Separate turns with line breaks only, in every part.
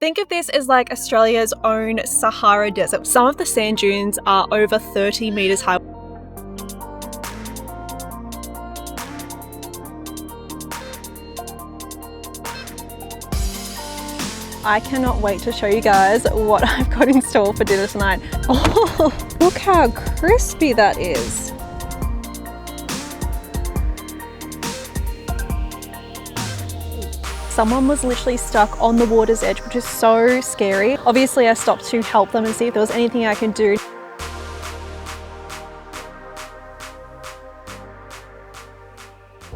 Think of this as like Australia's own Sahara Desert. Some of the sand dunes are over 30 meters high. I cannot wait to show you guys what I've got in store for dinner tonight. Oh, look how crispy that is. Someone was literally stuck on the water's edge, which is so scary. Obviously, I stopped to help them and see if there was anything I could do.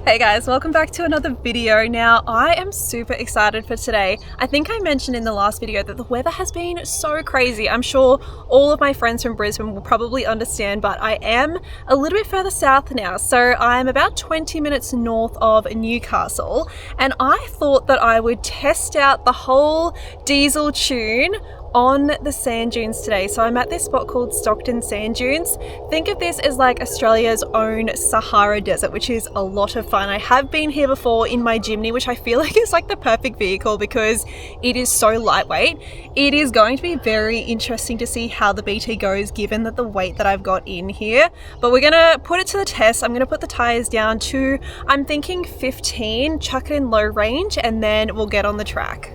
Hey guys, welcome back to another video. Now, I am super excited for today. I think I mentioned in the last video that the weather has been so crazy. I'm sure all of my friends from Brisbane will probably understand, but I am a little bit further south now. So I'm about 20 minutes north of Newcastle, and I thought that I would test out the whole diesel tune on the sand dunes today. So I'm at this spot called Stockton Sand Dunes. Think of this as like Australia's own Sahara Desert, which is a lot of fun. I have been here before in my Jimny, which I feel like is like the perfect vehicle because it is so lightweight. It is going to be very interesting to see how the BT goes given that the weight that I've got in here. But we're gonna put it to the test. I'm gonna put the tires down to, I'm thinking 15, chuck it in low range, and then we'll get on the track.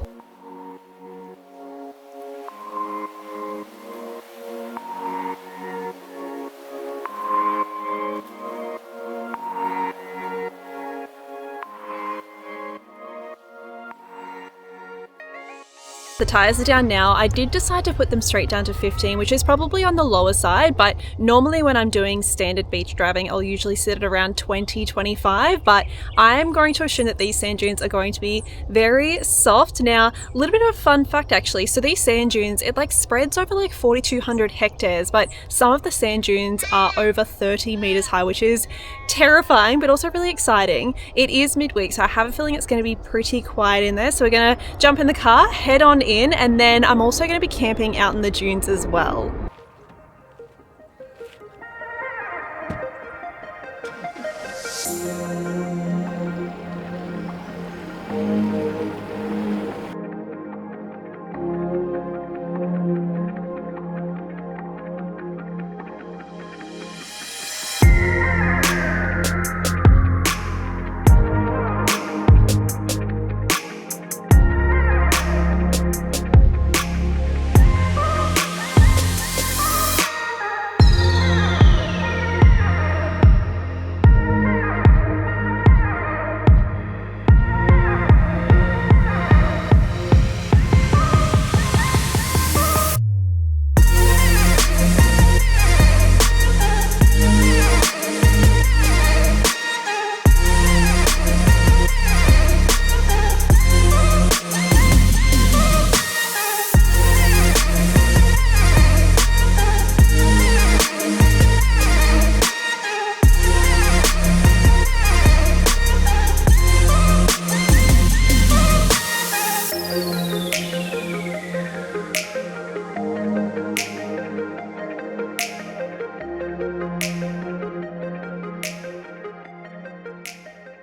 The tires are down now. I did decide to put them straight down to 15, which is probably on the lower side, but normally when I'm doing standard beach driving, I'll usually sit at around 20, 25, but I'm going to assume that these sand dunes are going to be very soft. Now, a little bit of a fun fact actually, so these sand dunes, it like spreads over like 4,200 hectares, but some of the sand dunes are over 30 meters high, which is terrifying, but also really exciting. It is midweek, so I have a feeling it's going to be pretty quiet in there. So we're going to jump in the car, head on in, and then I'm also going to be camping out in the dunes as well.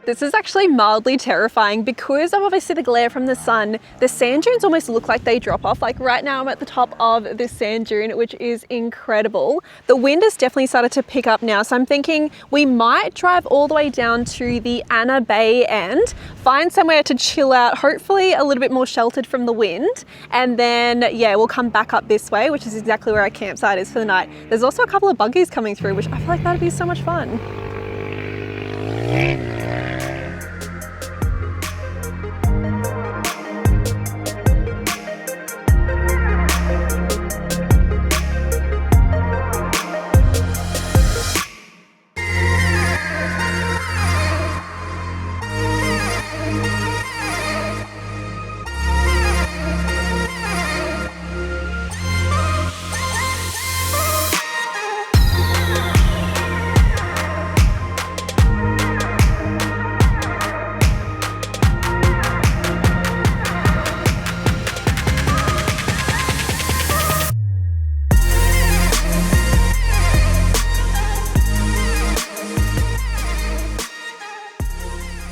This is actually mildly terrifying because of obviously the glare from the sun. The sand dunes almost look like they drop off. Like right now I'm at the top of this sand dune, which is incredible. The wind has definitely started to pick up now. So I'm thinking we might drive all the way down to the Anna Bay end, find somewhere to chill out, hopefully a little bit more sheltered from the wind. And then, yeah, we'll come back up this way, which is exactly where our campsite is for the night. There's also a couple of buggies coming through, which I feel like that'd be so much fun.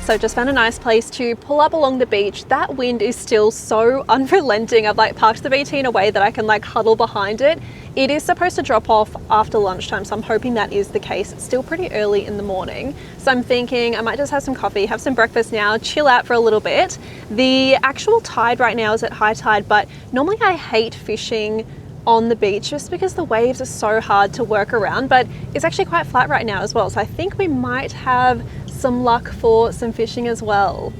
So just found a nice place to pull up along the beach. That wind is still so unrelenting. I've like parked the BT in a way that I can like huddle behind it. It is supposed to drop off after lunchtime, so I'm hoping that is the case. It's still pretty early in the morning. So I'm thinking I might just have some coffee, have some breakfast now, chill out for a little bit. The actual tide right now is at high tide, but normally I hate fishing on the beach just because the waves are so hard to work around, but it's actually quite flat right now as well. So I think we might have some luck for some fishing as well.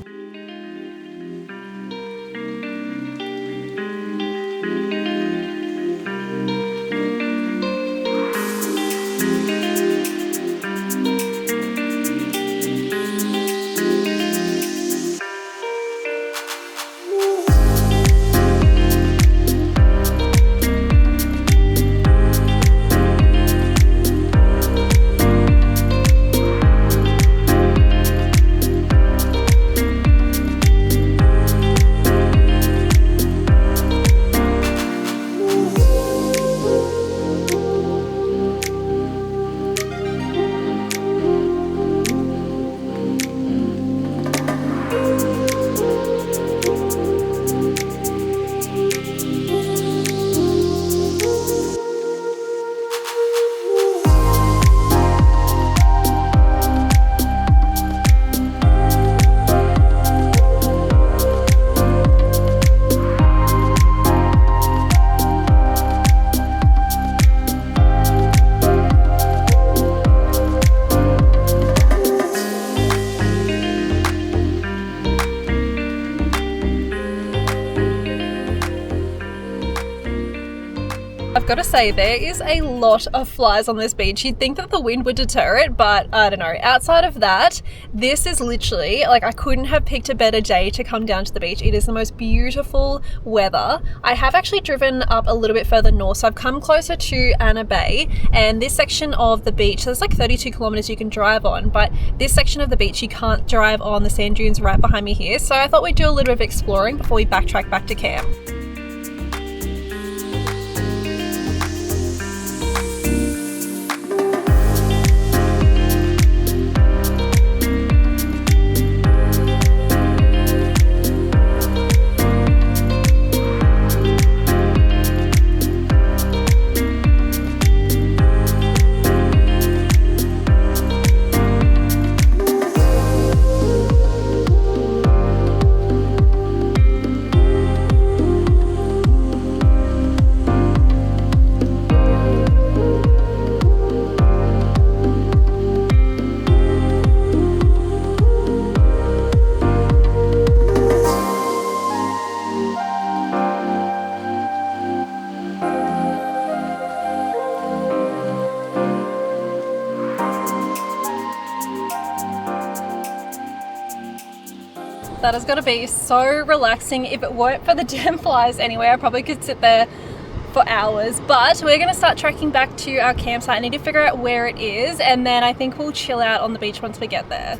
I've got to say, there is a lot of flies on this beach. You'd think that the wind would deter it, but I don't know. Outside of that, this is literally, like, I couldn't have picked a better day to come down to the beach. It is the most beautiful weather. I have actually driven up a little bit further north, so I've come closer to Anna Bay, and this section of the beach, there's like 32 kilometers you can drive on, but this section of the beach you can't drive on. The sand dunes right behind me here. So I thought we'd do a little bit of exploring before we backtrack back to camp. That is going to be so relaxing. If it weren't for the damn flies anyway, I probably could sit there for hours. But we're going to start trekking back to our campsite. I need to figure out where it is, and then I think we'll chill out on the beach once we get there.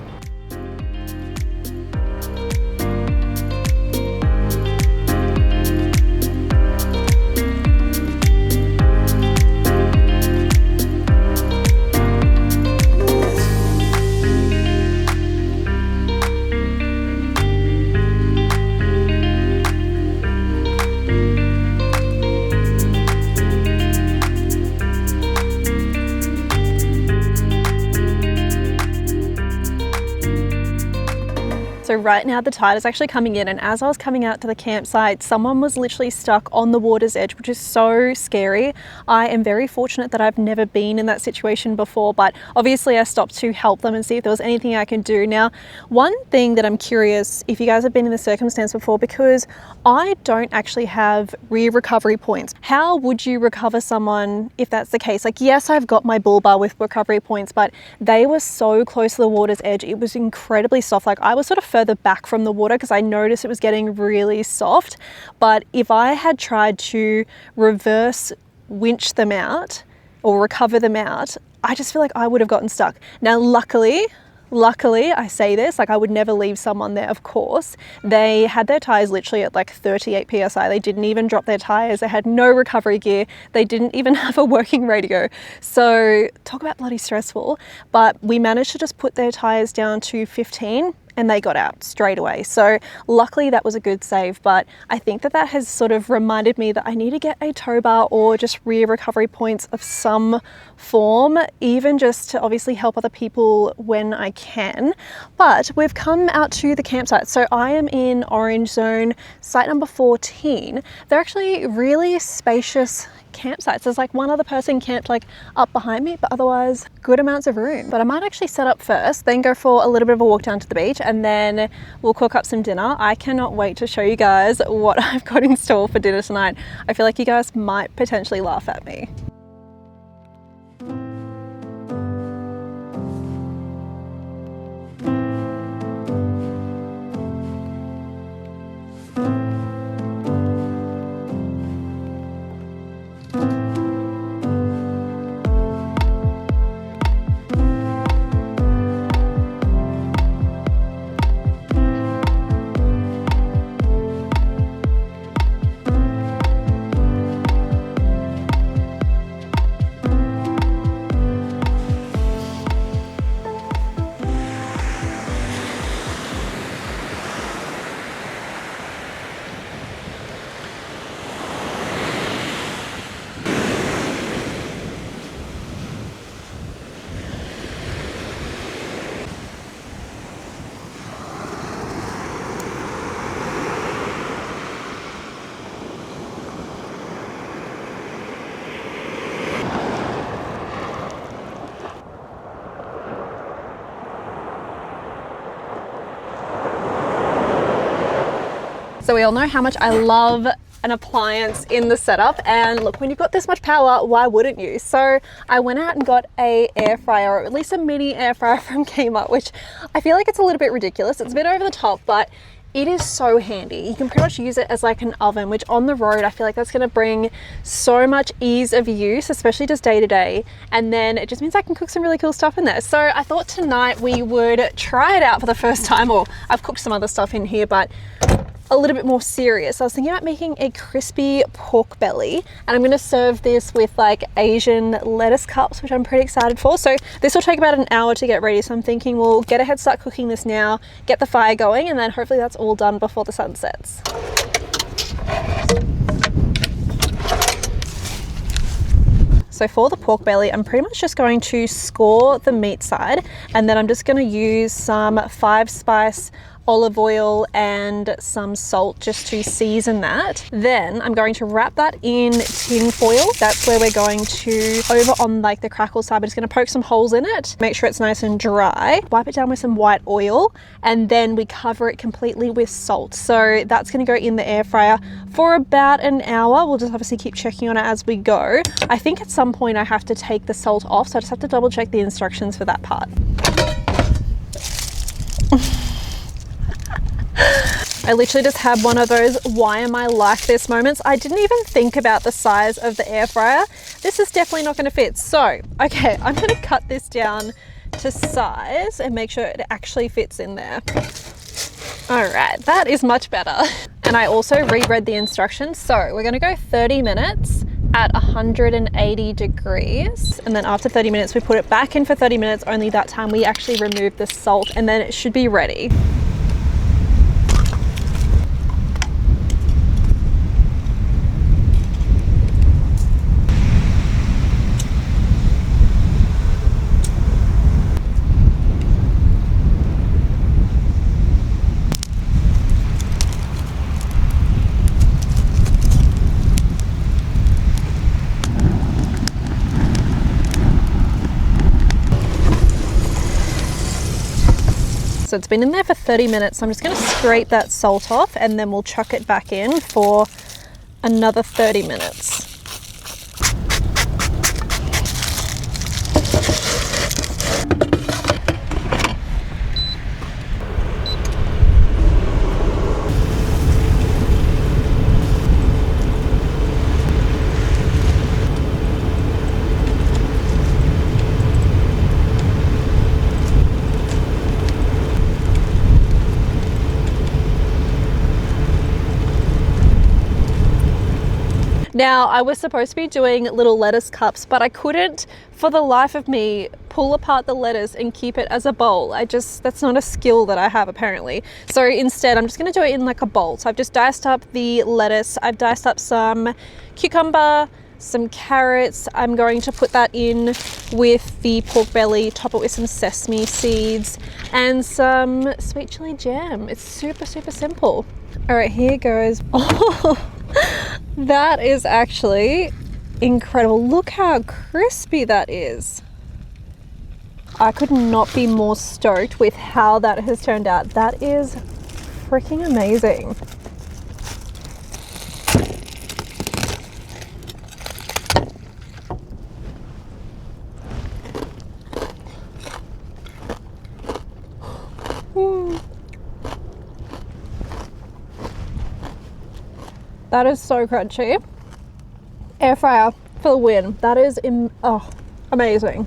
So right now the tide is actually coming in, and as I was coming out to the campsite, someone was literally stuck on the water's edge, which is so scary. I am very fortunate that I've never been in that situation before, but obviously I stopped to help them and see if there was anything I can do. Now, one thing that I'm curious if you guys have been in this circumstance before, because I don't actually have rear recovery points. How would you recover someone if that's the case? Like, yes, I've got my bull bar with recovery points, but they were so close to the water's edge. It was incredibly soft. Like, I was sort of further back from the water because I noticed it was getting really soft. But if I had tried to reverse winch them out or recover them out, I just feel like I would have gotten stuck. Now, luckily, I say this, like, I would never leave someone there, of course. They had their tires literally at like 38 PSI. They didn't even drop their tires. They had no recovery gear. They didn't even have a working radio. So talk about bloody stressful. But we managed to just put their tires down to 15, and they got out straight away. So luckily that was a good save, but I think that that has sort of reminded me that I need to get a tow bar or just rear recovery points of some form, even just to obviously help other people when I can. But we've come out to the campsite. So I am in Orange Zone, site number 14. They're actually really spacious campsites. There's like one other person camped like up behind me, but otherwise good amounts of room. But I might actually set up first, then go for a little bit of a walk down to the beach, and then we'll cook up some dinner. I cannot wait to show you guys what I've got in store for dinner tonight. I feel like you guys might potentially laugh at me. So we all know how much I love an appliance in the setup, and look, when you've got this much power, why wouldn't you? So I went out and got a air fryer, or at least a mini air fryer from Kmart, which I feel like it's a little bit ridiculous. It's a bit over the top, but it is so handy. You can pretty much use it as like an oven, which on the road, I feel like that's gonna bring so much ease of use, especially just day to day. And then it just means I can cook some really cool stuff in there. So I thought tonight we would try it out for the first time, or I've cooked some other stuff in here, but a little bit more serious. I was thinking about making a crispy pork belly, and I'm going to serve this with like Asian lettuce cups, which I'm pretty excited for. So this will take about an hour to get ready. So I'm thinking we'll get a head start cooking this now, get the fire going, and then hopefully that's all done before the sun sets. So for the pork belly, I'm pretty much just going to score the meat side, and then I'm just going to use some 5-spice olive oil and some salt just to season that. Then I'm going to wrap that in tin foil. That's where we're going to, over on like the crackle side, we're just going to poke some holes in it, make sure it's nice and dry, wipe it down with some white oil, and then we cover it completely with salt. So that's going to go in the air fryer for about an hour. We'll just obviously keep checking on it as we go. I think at some point I have to take the salt off, so I just have to double check the instructions for that part. I literally just had one of those why am I like this moments. I didn't even think about the size of the air fryer. This is definitely not going to fit. So, okay, I'm going to cut this down to size and make sure it actually fits in there. All right, that is much better. And I also reread the instructions. So we're going to go 30 minutes at 180 degrees. And then after 30 minutes, we put it back in for 30 minutes. Only that time we actually remove the salt, and then it should be ready. So it's been in there for 30 minutes. So I'm just going to scrape that salt off, and then we'll chuck it back in for another 30 minutes. Now, I was supposed to be doing little lettuce cups, but I couldn't, for the life of me, pull apart the lettuce and keep it as a bowl. That's not a skill that I have apparently. So instead, I'm just gonna do it in like a bowl. So I've just diced up the lettuce. I've diced up some cucumber, some carrots. I'm going to put that in with the pork belly, top it with some sesame seeds and some sweet chili jam. It's super, super simple. All right, here goes. Oh, that is actually incredible. Look how crispy that is. I could not be more stoked with how that has turned out. That is freaking amazing. That is so crunchy. Air fryer for the win. That is amazing.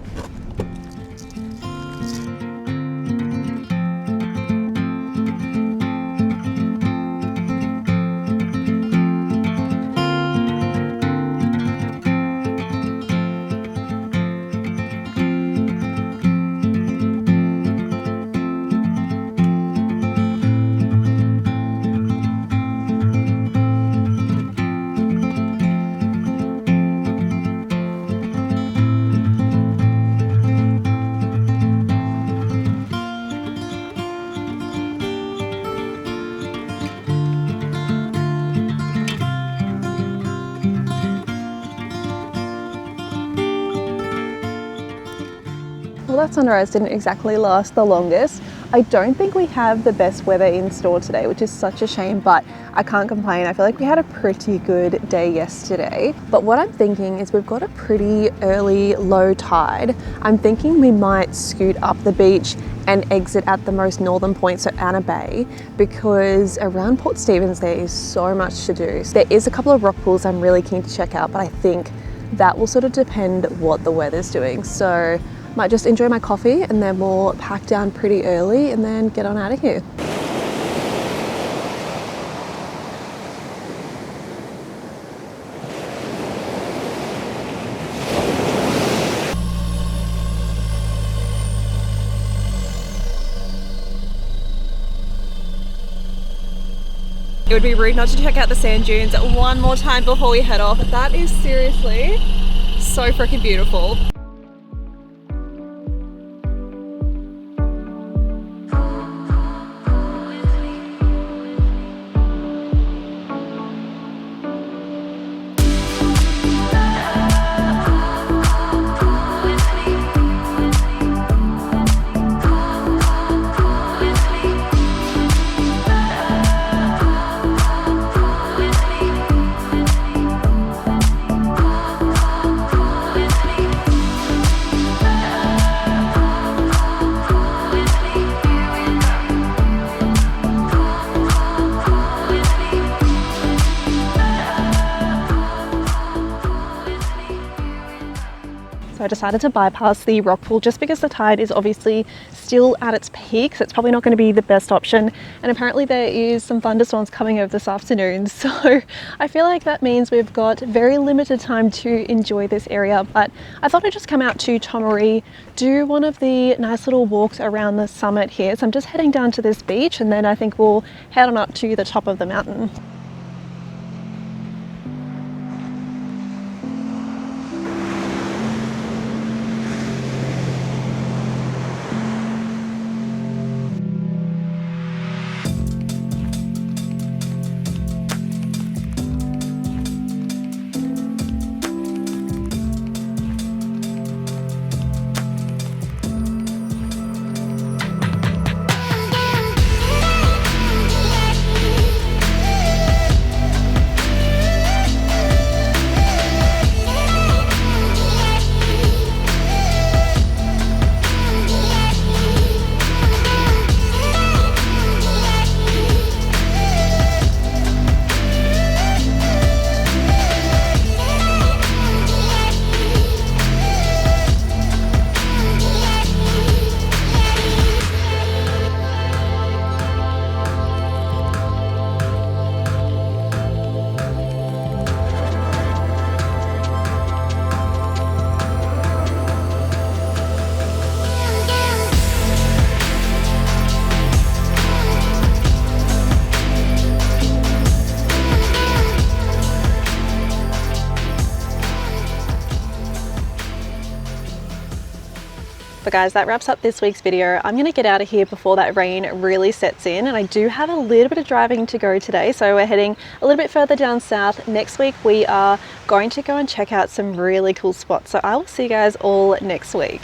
Well, that sunrise didn't exactly last the longest. I don't think we have the best weather in store today, which is such a shame, but I can't complain. I feel like we had a pretty good day yesterday. But what I'm thinking is we've got a pretty early low tide. I'm thinking we might scoot up the beach and exit at the most northern point, so Anna Bay, because around Port Stephens there is so much to do. So there is a couple of rock pools I'm really keen to check out, but I think that will sort of depend what the weather's doing. So might just enjoy my coffee and then we'll pack down pretty early and then get on out of here. It would be rude not to check out the sand dunes one more time before we head off. That is seriously so freaking beautiful. So I decided to bypass the rock pool just because the tide is obviously still at its peak, so it's probably not going to be the best option. And apparently there is some thunderstorms coming over this afternoon, so I feel like that means we've got very limited time to enjoy this area. But I thought I'd just come out to Tomaree, do one of the nice little walks around the summit here. So I'm just heading down to this beach and then I think we'll head on up to the top of the mountain. But guys, that wraps up this week's video. I'm gonna get out of here before that rain really sets in, and I do have a little bit of driving to go today, so we're heading a little bit further down south. Next week we are going to go and check out some really cool spots, so I will see you guys all next week.